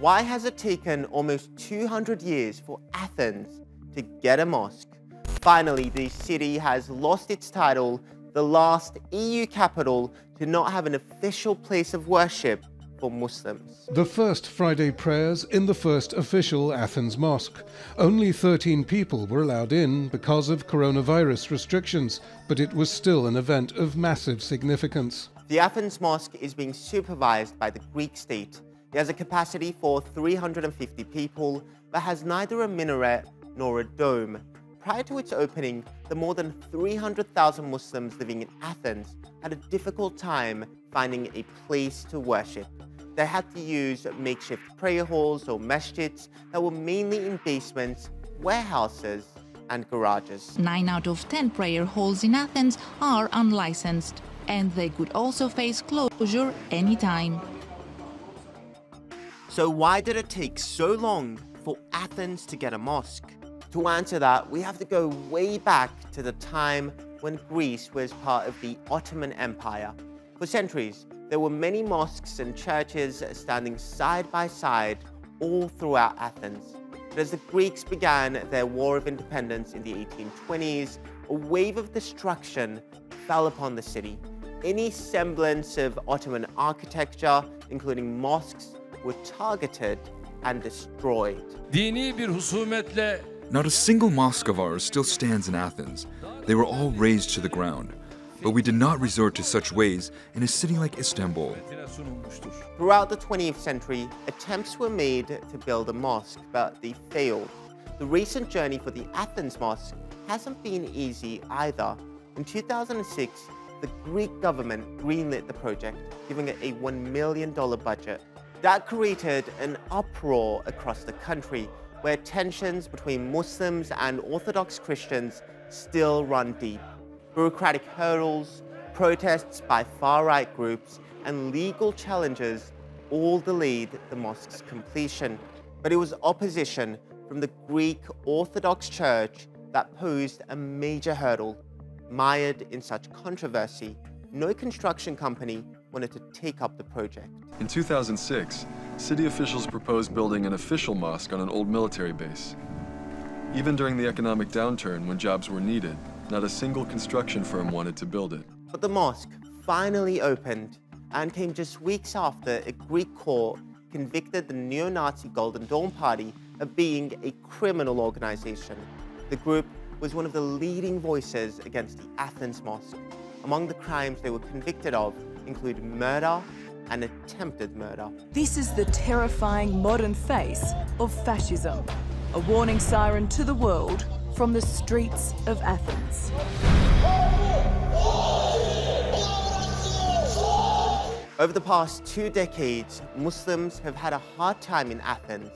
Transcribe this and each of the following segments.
Why has it taken almost 200 years for Athens to get a mosque? Finally, the city has lost its title, the last EU capital to not have an official place of worship for Muslims. The first Friday prayers in the first official Athens mosque. Only 13 people were allowed in because of coronavirus restrictions, but it was still an event of massive significance. The Athens mosque is being supervised by the Greek state. It has a capacity for 350 people, but has neither a minaret nor a dome. Prior to its opening, the more than 300,000 Muslims living in Athens had a difficult time finding a place to worship. They had to use makeshift prayer halls or masjids that were mainly in basements, warehouses, and garages. 9 out of 10 prayer halls in Athens are unlicensed, and they could also face closure anytime. So why did it take so long for Athens to get a mosque? To answer that, we have to go way back to the time when Greece was part of the Ottoman Empire. For centuries, there were many mosques and churches standing side by side all throughout Athens. But as the Greeks began their War of Independence in the 1820s, a wave of destruction fell upon the city. Any semblance of Ottoman architecture, including mosques, were targeted and destroyed. Not a single mosque of ours still stands in Athens. They were all razed to the ground. But we did not resort to such ways in a city like Istanbul. Throughout the 20th century, attempts were made to build a mosque, but they failed. The recent journey for the Athens mosque hasn't been easy either. In 2006, the Greek government greenlit the project, giving it a $1 million budget. That created an uproar across the country, where tensions between Muslims and Orthodox Christians still run deep. Bureaucratic hurdles, protests by far-right groups, and legal challenges all delayed the mosque's completion. But it was opposition from the Greek Orthodox Church that posed a major hurdle. Mired in such controversy, no construction company wanted to take up the project. In 2006, city officials proposed building an official mosque on an old military base. Even during the economic downturn, when jobs were needed, not a single construction firm wanted to build it. But the mosque finally opened and came just weeks after a Greek court convicted the neo-Nazi Golden Dawn Party of being a criminal organization. The group was one of the leading voices against the Athens mosque. Among the crimes they were convicted of include murder and attempted murder. This is the terrifying modern face of fascism, a warning siren to the world from the streets of Athens. Over the past 2 decades, Muslims have had a hard time in Athens.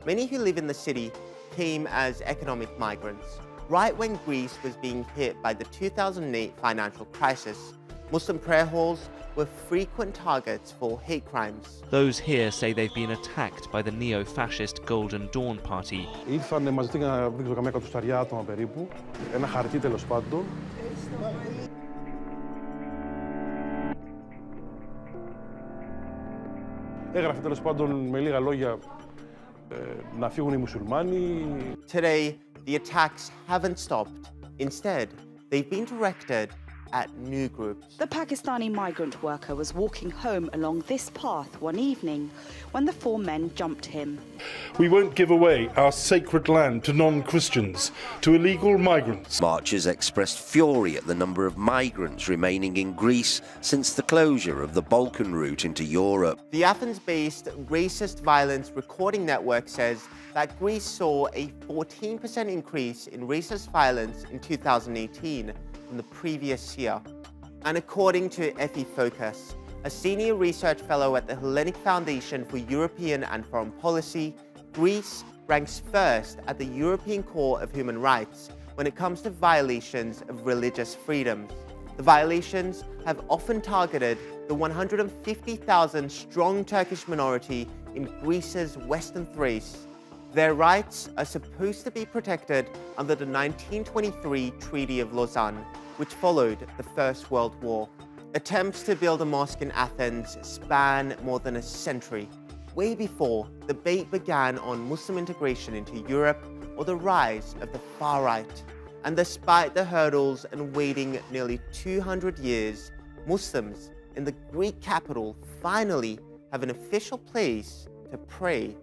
Many who live in the city came as economic migrants. Right when Greece was being hit by the 2008 financial crisis, Muslim prayer halls were frequent targets for hate crimes. Those here say they've been attacked by the neo-fascist Golden Dawn Party. Ήρθανε μαζί να δείξω καμιά κατοσταριά άτομα περίπου, ένα χαρτί τέλος πάντων. Έγραφε τέλος πάντων με λίγα λόγια να φύγουν οι μουσουλμάνοι. Today, the attacks haven't stopped. Instead, they've been directed at new groups. The Pakistani migrant worker was walking home along this path one evening when the 4 men jumped him. We won't give away our sacred land to non-Christians, to illegal migrants. Marchers expressed fury at the number of migrants remaining in Greece since the closure of the Balkan route into Europe. The Athens-based Racist Violence Recording Network says that Greece saw a 14% increase in racist violence in 2018 from the previous year. And according to FE Focus, a senior research fellow at the Hellenic Foundation for European and Foreign Policy, Greece ranks first at the European Court of Human Rights when it comes to violations of religious freedoms. The violations have often targeted the 150,000 strong Turkish minority in Greece's Western Thrace. Their rights are supposed to be protected under the 1923 Treaty of Lausanne, which followed the First World War. Attempts to build a mosque in Athens span more than a century. way before the debate began on Muslim integration into Europe or the rise of the far right. And despite the hurdles and waiting nearly 200 years, Muslims in the Greek capital finally have an official place to pray